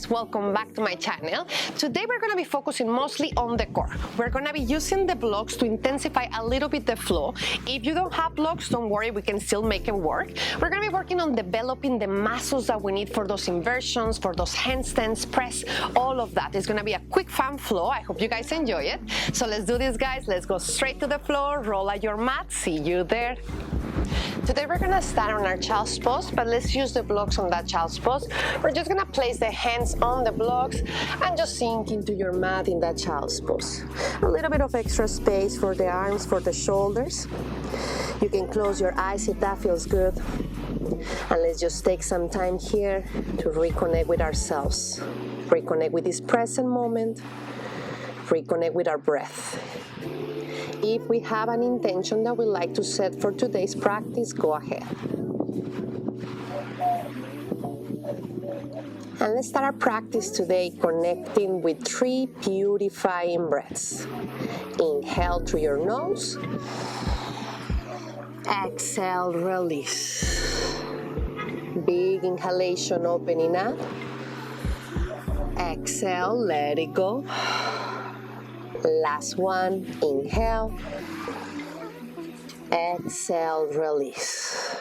guys, welcome back to my channel. Today we're going to be focusing mostly on the core. We're going to be using the blocks to intensify a little bit the flow. If you don't have blocks, don't worry, we can still make it work. We're going to be working on developing the muscles that we need for those inversions, for those handstands, press, all of that. It's going to be a quick fun flow. I hope you guys enjoy it. So let's do this, guys. Let's go straight to the floor, roll out your mat, see you there. Today we're gonna start on our child's pose, but let's use the blocks on that child's pose. We're just gonna place the hands on the blocks and just sink into your mat in that child's pose. A little bit of extra space for the arms, for the shoulders. You can close your eyes if that feels good. And let's just take some time here to reconnect with ourselves. Reconnect with this present moment. Reconnect with our breath. If we have an intention that we'd like to set for today's practice, go ahead. And let's start our practice today connecting with 3 beautifying breaths. Inhale through your nose. Exhale, release. Big inhalation, opening up. Exhale, let it go. Last one, inhale, exhale, release.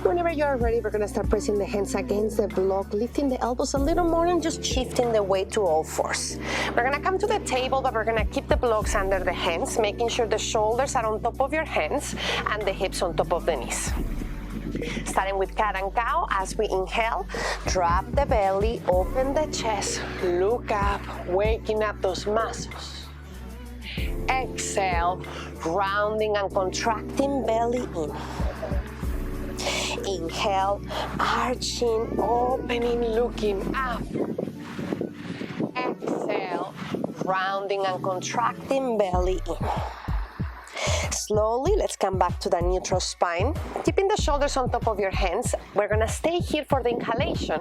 Whenever you're ready, we're gonna start pressing the hands against the block, lifting the elbows a little more and just shifting the weight to all fours. We're gonna come to the table, but we're gonna keep the blocks under the hands, making sure the shoulders are on top of your hands and the hips on top of the knees. Starting with cat and cow, as we inhale, drop the belly, open the chest, look up, waking up those muscles. Exhale, rounding and contracting belly in. Inhale, arching, opening, looking up. Exhale, rounding and contracting belly in. Slowly, let's come back to the neutral spine. Keeping the shoulders on top of your hands, we're gonna stay here for the inhalation.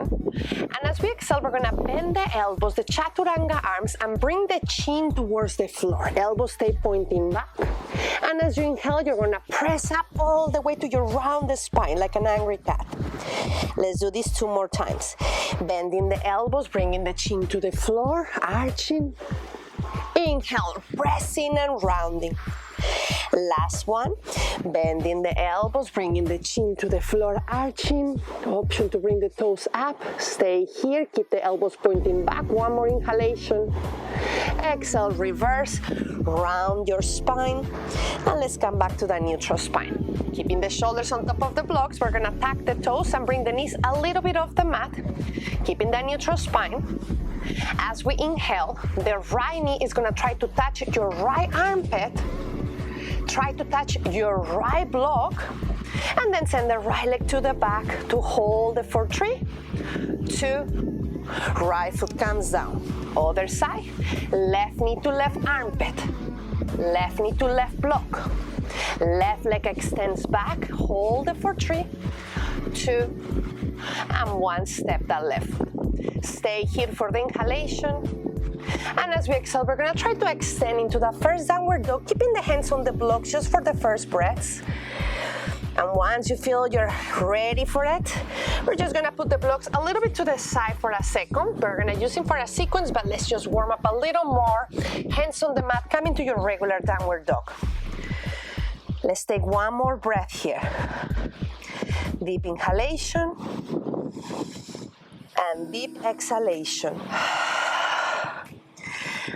And as we exhale, we're gonna bend the elbows, the chaturanga arms, and bring the chin towards the floor. Elbows stay pointing back. And as you inhale, you're gonna press up all the way to your rounded spine, like an angry cat. Let's do this 2 more times. Bending the elbows, bringing the chin to the floor, arching. Inhale, pressing and rounding. Last one, bending the elbows, bringing the chin to the floor, arching. Option to bring the toes up. Stay here, keep the elbows pointing back. 1 more inhalation. Exhale, reverse, round your spine. And let's come back to the neutral spine. Keeping the shoulders on top of the blocks, we're gonna tuck the toes and bring the knees a little bit off the mat. Keeping the neutral spine. As we inhale, the right knee is gonna try to touch your right armpit. Try to touch your right block, and then send the right leg to the back to hold it for 3, 2, right foot comes down. Other side, left knee to left armpit, left knee to left block. Left leg extends back, hold it for 3, 2, and 1, step that left foot. Stay here for the inhalation. And as we exhale, we're gonna try to extend into the first downward dog, keeping the hands on the blocks just for the first breaths. And once you feel you're ready for it, we're just gonna put the blocks a little bit to the side for a second. We're gonna use them for a sequence, but let's just warm up a little more. Hands on the mat, come into your regular downward dog. Let's take 1 more breath here. Deep inhalation and deep exhalation.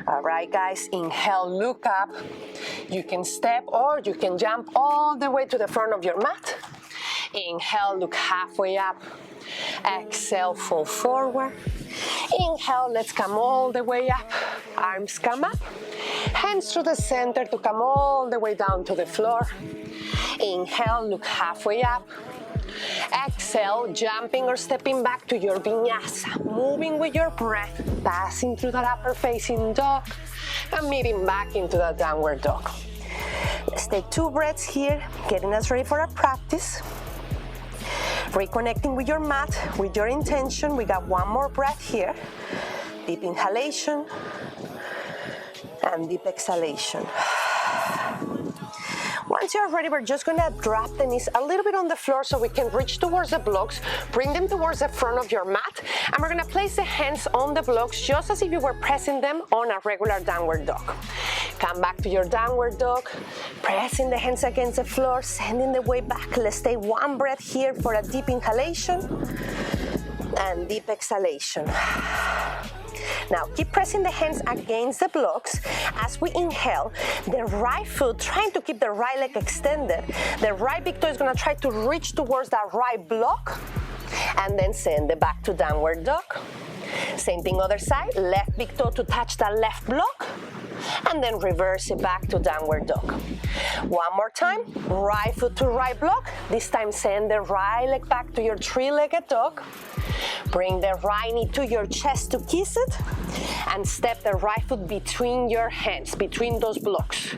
All right, guys, inhale, look up. You can step or you can jump all the way to the front of your mat. Inhale, look halfway up. Exhale, fall forward. Inhale, let's come all the way up. Arms come up. Hands to the center to come all the way down to the floor. Inhale, look halfway up. Exhale, jumping or stepping back to your vinyasa, moving with your breath, passing through that upper facing dog, and moving back into that downward dog. Let's take 2 breaths here, getting us ready for our practice. Reconnecting with your mat, with your intention. We got 1 more breath here. Deep inhalation and deep exhalation. once you're ready, we're just gonna drop the knees a little bit on the floor so we can reach towards the blocks, bring them towards the front of your mat, and we're gonna place the hands on the blocks just as if you were pressing them on a regular downward dog. Come back to your downward dog, pressing the hands against the floor, sending the weight back. Let's take one breath here for a deep inhalation and deep exhalation. Now keep pressing the hands against the blocks. As we inhale, the right foot, trying to keep the right leg extended. The right big toe is gonna try to reach towards that right block, and then send it back to downward dog. Same thing other side, left big toe to touch the left block, and then reverse it back to downward dog. One more time, right foot to right block. This time send the right leg back to your three-legged dog. Bring the right knee to your chest to kiss it, and step the right foot between your hands, between those blocks.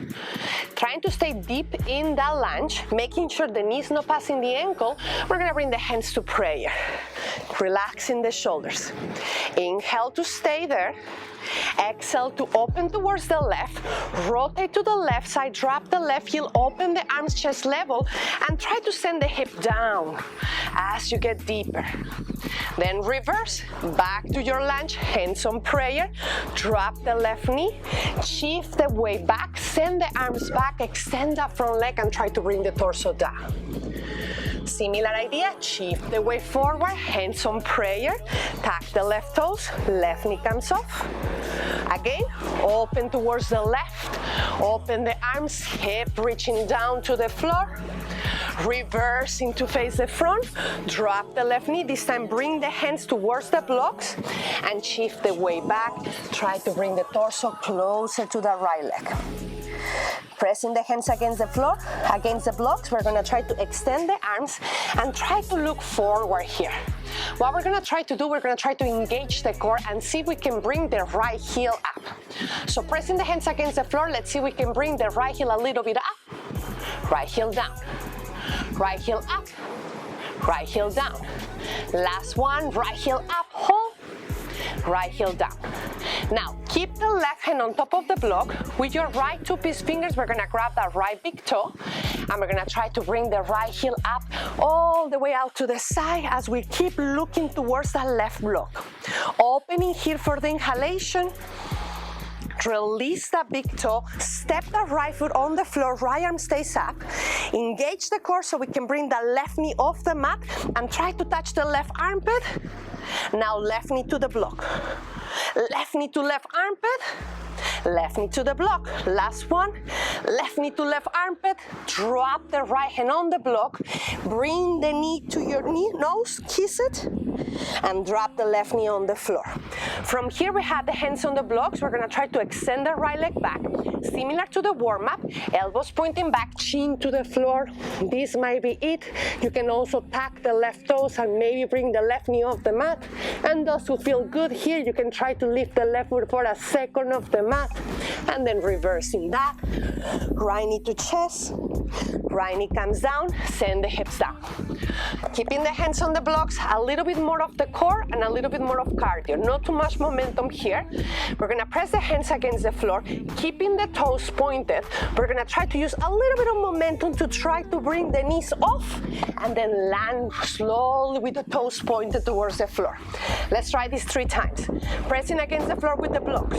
Trying to stay deep in that lunge, making sure the knee's not passing the ankle. We're gonna bring the hands to prayer, relaxing the shoulders. Inhale to stay there. Exhale to open towards the left, rotate to the left side, drop the left heel, open the arms chest level, and try to send the hip down as you get deeper. Then reverse, back to your lunge, hands on prayer, drop the left knee, shift the weight back, send the arms back, extend that front leg, and try to bring the torso down. Similar idea, shift the weight forward, hands on prayer, tuck the left toes, left knee comes off. Again, open towards the left, open the arms, hip reaching down to the floor. Reversing to face the front, drop the left knee, this time bring the hands towards the blocks and shift the weight back. Try to bring the torso closer to the right leg. Pressing the hands against the floor, against the blocks, we're gonna try to extend the arms and try to look forward here. What we're gonna try to do, we're gonna try to engage the core and see if we can bring the right heel up. So pressing the hands against the floor, let's see if we can bring the right heel a little bit up, right heel down, right heel up, right heel down. Last one, right heel up, hold, right heel down. Now, keep the left hand on top of the block. With your right two-piece fingers, we're gonna grab that right big toe, and we're gonna try to bring the right heel up all the way out to the side as we keep looking towards that left block. Opening here for the inhalation. Release that big toe, step the right foot on the floor, right arm stays up. Engage the core so we can bring the left knee off the mat and try to touch the left armpit. Now left knee to the block. Left knee to left armpit. Left knee to the block. Last one. Left knee to left armpit. Drop the right hand on the block. Bring the knee to your nose, kiss it, and drop the left knee on the floor. From here we have the hands on the blocks. We're gonna try to extend the right leg back, similar to the warm-up, elbows pointing back, chin to the floor. This might be it. You can also tuck the left toes and maybe bring the left knee off the mat. And those who feel good here, you can try to lift the left foot for a second off the mat, and then reversing that. Right knee to chest, right knee comes down, send the hips down. Keeping the hands on the blocks, a little bit more of the core and a little bit more of cardio. Not too much momentum here. We're gonna press the hands against the floor, keeping the toes pointed. We're gonna try to use a little bit of momentum to try to bring the knees off and then land slowly with the toes pointed towards the floor. Let's try this 3 times. Pressing against the floor with the blocks.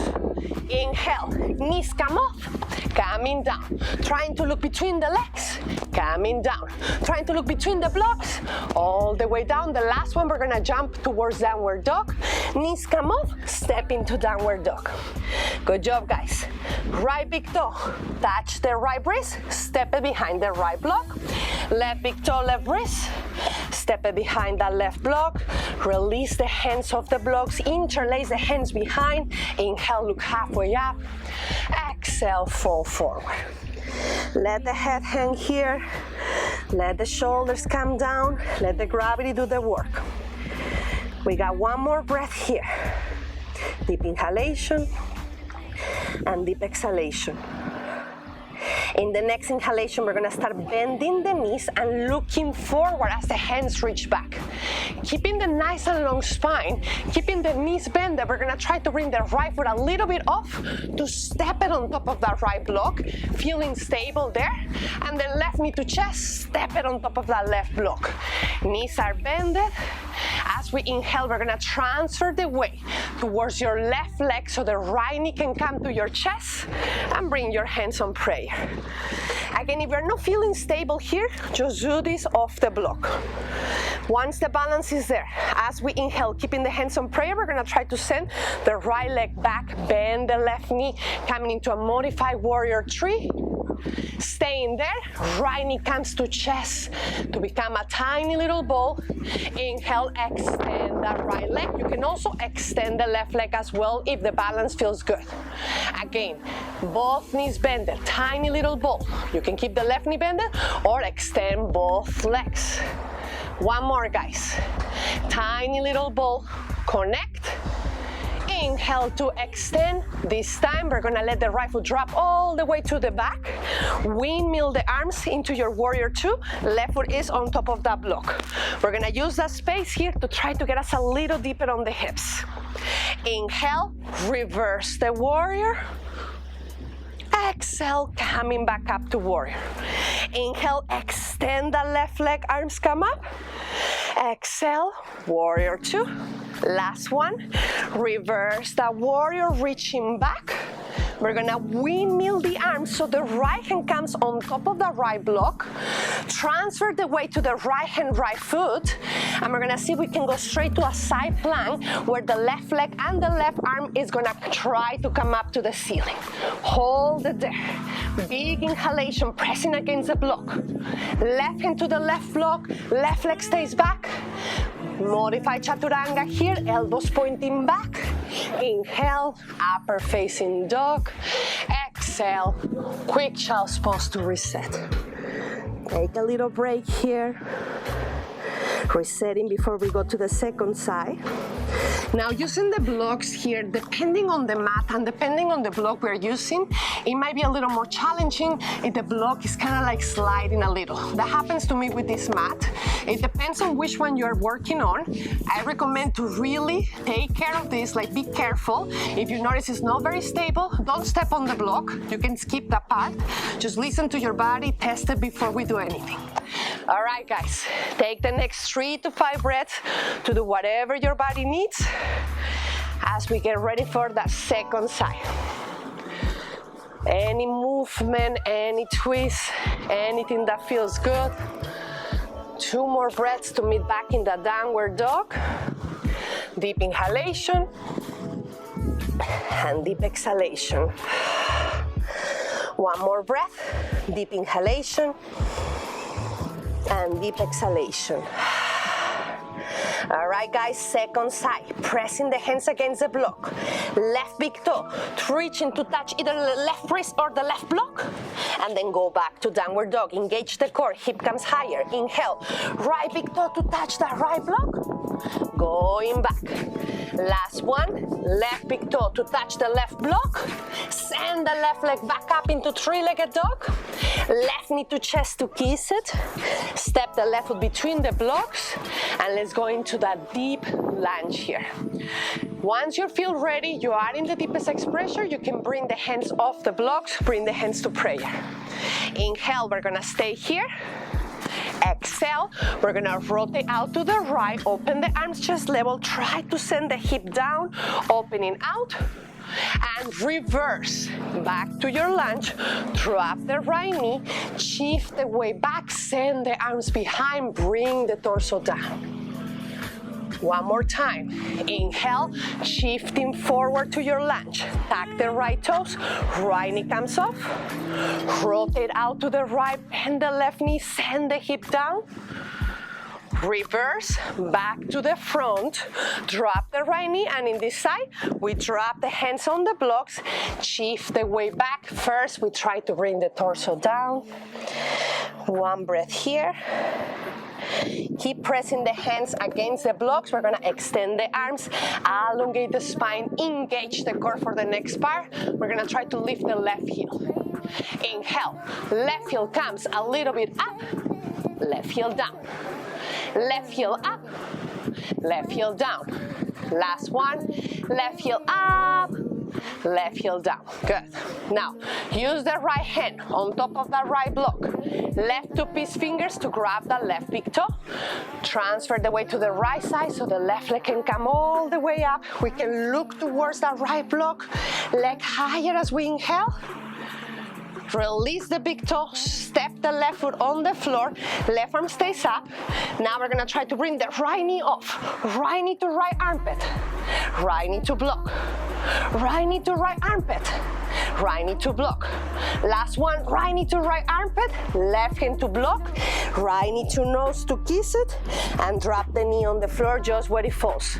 Inhale, knees come off, coming down. Trying to look between the legs, coming down. Trying to look between the blocks, all the way down. The last one, we're gonna jump towards downward dog. Knees come off, step into downward dog. Good job, guys. Right big toe, touch the right wrist, step it behind the right block. Left big toe, left wrist, step it behind that left block. Release the hands off the blocks, interlace the hands behind. Inhale, look halfway up. Exhale, fall forward. Let the head hang here. Let the shoulders come down. Let the gravity do the work. We got one more breath here. Deep inhalation and deep exhalation. In the next inhalation, we're gonna start bending the knees and looking forward as the hands reach back. Keeping the nice and long spine, keeping the knees bended, we're gonna try to bring the right foot a little bit off to step it on top of that right block, feeling stable there. And then left knee to chest, step it on top of that left block. Knees are bended. As we inhale, we're gonna transfer the weight towards your left leg so the right knee can come to your chest, and bring your hands on prayer. Again, if you're not feeling stable here, just do this off the block. Once the balance is there, as we inhale, keeping the hands on prayer, we're gonna try to send the right leg back, bend the left knee, coming into a modified warrior three. Staying there, right knee comes to chest to become a tiny little ball. Inhale, extend that right leg. You can also extend the left leg as well if the balance feels good. Again, both knees bended, tiny little ball. You can keep the left knee bended or extend both legs. One more, guys. Tiny little ball, connect. Inhale to extend. This time we're gonna let the right foot drop all the way to the back. Windmill the arms into your warrior two. Left foot is on top of that block. We're gonna use that space here to try to get us a little deeper on the hips. Inhale, reverse the warrior. Exhale, coming back up to warrior. Inhale, extend the left leg, arms come up. Exhale, warrior two. Last one, reverse the warrior, reaching back. We're gonna windmill the arms so the right hand comes on top of the right block. Transfer the weight to the right hand, right foot. And we're gonna see if we can go straight to a side plank where the left leg and the left arm is gonna try to come up to the ceiling. Hold it there. Big inhalation, pressing against the block. Left hand to the left block, left leg stays back. Modify chaturanga here, elbows pointing back. Inhale, upper facing dog. Exhale, quick child's pose to reset. Take a little break here. Resetting before we go to the second side. Now, using the blocks here, depending on the mat and depending on the block we're using, it might be a little more challenging if the block is kind of like sliding a little. That happens to me with this mat. It depends on which one you're working on. I recommend to really take care of this, like be careful. If you notice it's not very stable, don't step on the block. You can skip that part. Just listen to your body, test it before we do anything. All right, guys, take the next 3 to 5 breaths to do whatever your body needs as we get ready for that second side. Any movement, any twist, anything that feels good. 2 more breaths to meet back in the downward dog. Deep inhalation and deep exhalation. 1 more breath, deep inhalation and deep exhalation. All right, guys, second side. Pressing the hands against the block. Left big toe, reaching to touch either the left wrist or the left block. And then go back to downward dog. Engage the core, hip comes higher. Inhale, right big toe to touch the right block. Going back. Last one, left big toe to touch the left block. Send the left leg back up into three-legged dog. Left knee to chest to kiss it. Step the left foot between the blocks. And let's go into that deep lunge here. Once you feel ready, you are in the deepest expression, you can bring the hands off the blocks, bring the hands to prayer. Inhale, we're gonna stay here. Exhale, we're gonna rotate out to the right, open the arms chest level, try to send the hip down, opening out, and reverse back to your lunge. Drop the right knee, shift the weight back, send the arms behind, bring the torso down. One more time. Inhale, shifting forward to your lunge. Tuck the right toes, right knee comes off. Rotate out to the right, bend the left knee, send the hip down. Reverse, back to the front, drop the right knee, and in this side, we drop the hands on the blocks, shift the weight back. First, we try to bring the torso down. One breath here. Keep pressing the hands against the blocks. We're gonna extend the arms, elongate the spine, engage the core for the next part. We're gonna try to lift the left heel. Inhale, left heel comes a little bit up, left heel down. Left heel up, left heel down. Last one, left heel up, left heel down. Good. Now, use the right hand on top of that right block. Left two peace fingers to grab the left big toe. Transfer the weight to the right side so the left leg can come all the way up. We can look towards that right block. Leg higher as we inhale. Release the big toe, step the left foot on the floor, left arm stays up. Now we're gonna try to bring the right knee off. Right knee to right armpit, right knee to block, right knee to right armpit, right knee to block. Last one, right knee to right armpit, left hand to block, right knee to nose to kiss it, and drop the knee on the floor just where it falls.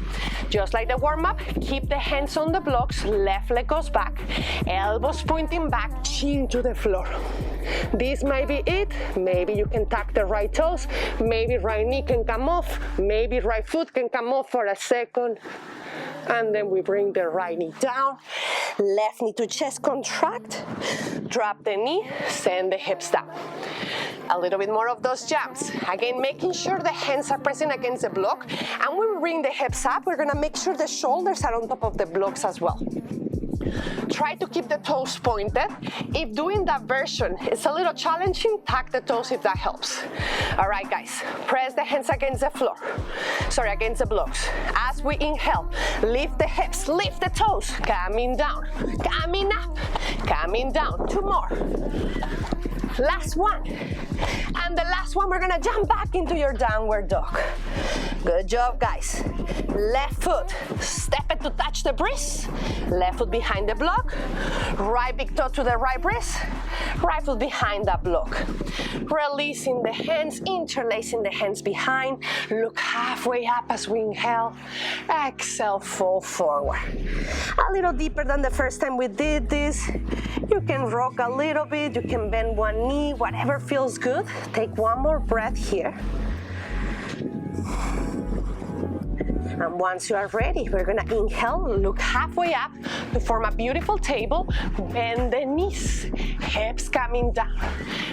Just like the warm-up, keep the hands on the blocks, left leg goes back, elbows pointing back, chin to the floor. This might be it. Maybe you can tuck the right toes, maybe right knee can come off, maybe right foot can come off for a second. And then we bring the right knee down, left knee to chest contract, drop the knee, send the hips down. A little bit more of those jumps. Again, making sure the hands are pressing against the block. And when we bring the hips up, we're gonna make sure the shoulders are on top of the blocks as well. Try to keep the toes pointed. If doing that version is a little challenging, tuck the toes if that helps. All right, guys, press the hands against the floor. Against the blocks. As we inhale, lift the hips, lift the toes, coming down, coming up, coming down. Two more. Last one. And the last one, we're gonna jump back into your downward dog. Good job, guys. Left foot, step it to touch the wrist. Left foot behind the block. Right big toe to the right wrist. Right foot behind that block. Releasing the hands, interlacing the hands behind. Look halfway up as we inhale. Exhale, fall forward. A little deeper than the first time we did this. You can rock a little bit. You can bend one knee, whatever feels good. Take one more breath here. And once you are ready, we're gonna inhale, look halfway up to form a beautiful table, bend the knees, hips coming down.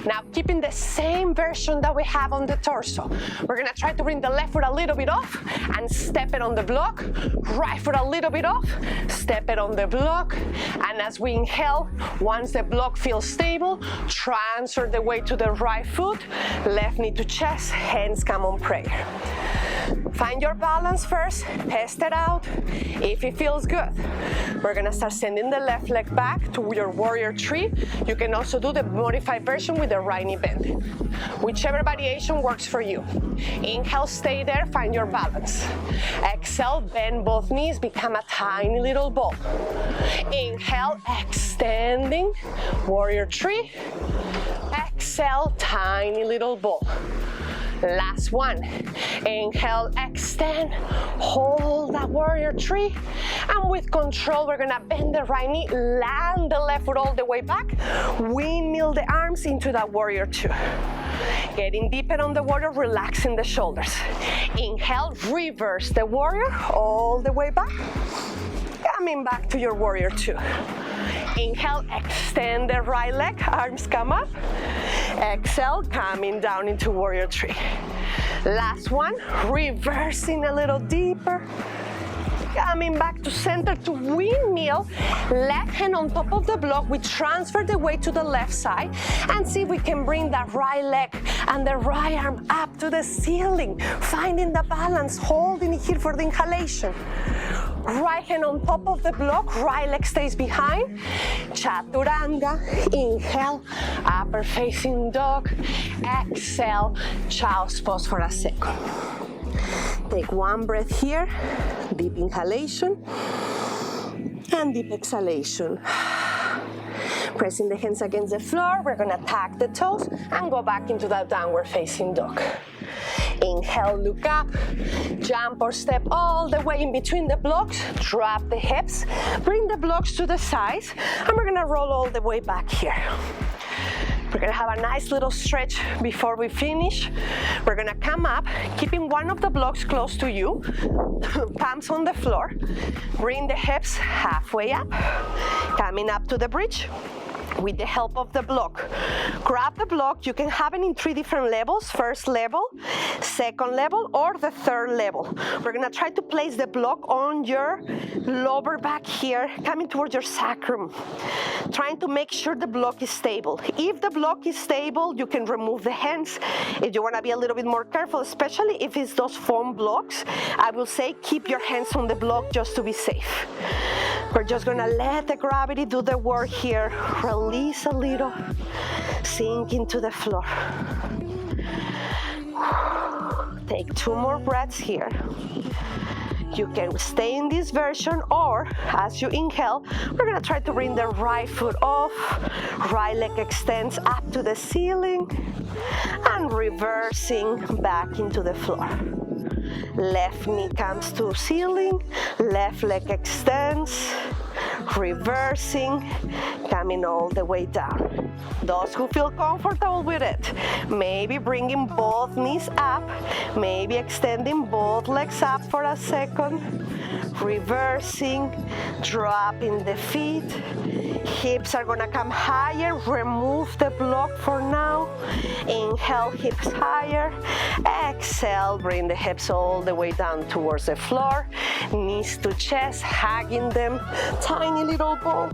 Now keeping the same version that we have on the torso. We're gonna try to bring the left foot a little bit off and step it on the block, right foot a little bit off, step it on the block, and as we inhale, once the block feels stable, transfer the weight to the right foot, left knee to chest, hands come on prayer. Find your balance first, test it out. If it feels good, we're gonna start sending the left leg back to your warrior three. You can also do the modified version with the right knee bend. Whichever variation works for you. Inhale, stay there, find your balance. Exhale, bend both knees, become a tiny little ball. Inhale, extending, warrior three. Exhale, tiny little ball. Last one. Inhale, extend, hold that warrior three. And with control, we're gonna bend the right knee, land the left foot all the way back, windmill the arms into that warrior two. Getting deeper on the warrior, relaxing the shoulders. Inhale, reverse the warrior all the way back. Coming back to your warrior two. Inhale, extend the right leg, arms come up. Exhale, coming down into warrior three. Last one, reversing a little deeper. Coming back to center to windmill, left hand on top of the block. We transfer the weight to the left side and see if we can bring that right leg and the right arm up to the ceiling, finding the balance, holding it here for the inhalation. Right hand on top of the block, right leg stays behind. Chaturanga, inhale, upper facing dog. Exhale, child's pose for a second. Take one breath here, deep inhalation and deep exhalation. Pressing the hands against the floor, we're gonna tap the toes and go back into that downward facing dog. Inhale, look up, jump or step all the way in between the blocks, drop the hips, bring the blocks to the sides, and we're gonna roll all the way back here. We're gonna have a nice little stretch before we finish. We're gonna come up, keeping one of the blocks close to you, palms on the floor, bring the hips halfway up, coming up to the bridge, with the help of the block. Grab the block. You can have it in 3 different levels: first level, second level, or the third level. We're gonna try to place the block on your lower back here, coming towards your sacrum, trying to make sure the block is stable. If the block is stable, you can remove the hands. If you wanna be a little bit more careful, especially if it's those foam blocks, I will say keep your hands on the block just to be safe. We're just gonna let the gravity do the work here. Release a little, sink into the floor. Take 2 more breaths here. You can stay in this version, or as you inhale, we're gonna try to bring the right foot off, right leg extends up to the ceiling, and reversing back into the floor. Left knee comes to ceiling, left leg extends, reversing, coming all the way down. Those who feel comfortable with it, maybe bringing both knees up, maybe extending both legs up for a second, reversing, dropping the feet. Hips are gonna come higher. Remove the block for now. Inhale, hips higher. Exhale, bring the hips all the way down towards the floor. Knees to chest, hugging them, tiny little ball.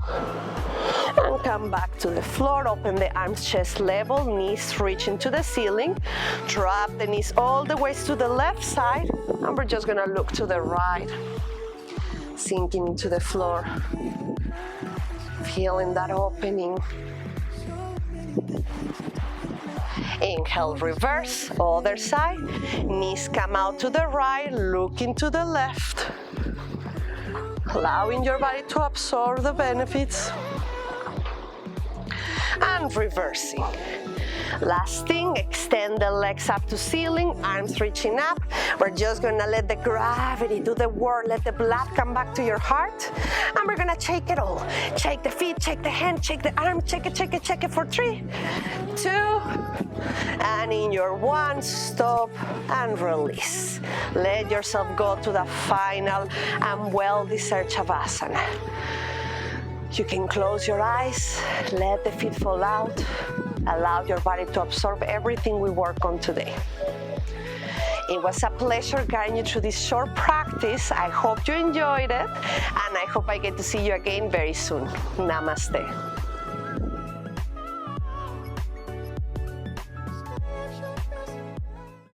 And come back to the floor. Open the arms chest level, knees reaching to the ceiling. Drop the knees all the way to the left side, and we're just gonna look to the right. Sinking into the floor. Feeling that opening. Inhale, reverse, other side. Knees come out to the right, looking to the left. Allowing your body to absorb the benefits. And reversing. Last thing, extend the legs up to ceiling, arms reaching up. We're just gonna let the gravity do the work, let the blood come back to your heart, and we're gonna shake it all. Shake the feet, shake the hand, shake the arm, shake it for 3, 2, and in your 1, stop and release. Let yourself go to the final and well-deserved Savasana. You can close your eyes, let the feet fall out. Allow your body to absorb everything we work on today. It was a pleasure guiding you through this short practice. I hope you enjoyed it, and I hope I get to see you again very soon. Namaste.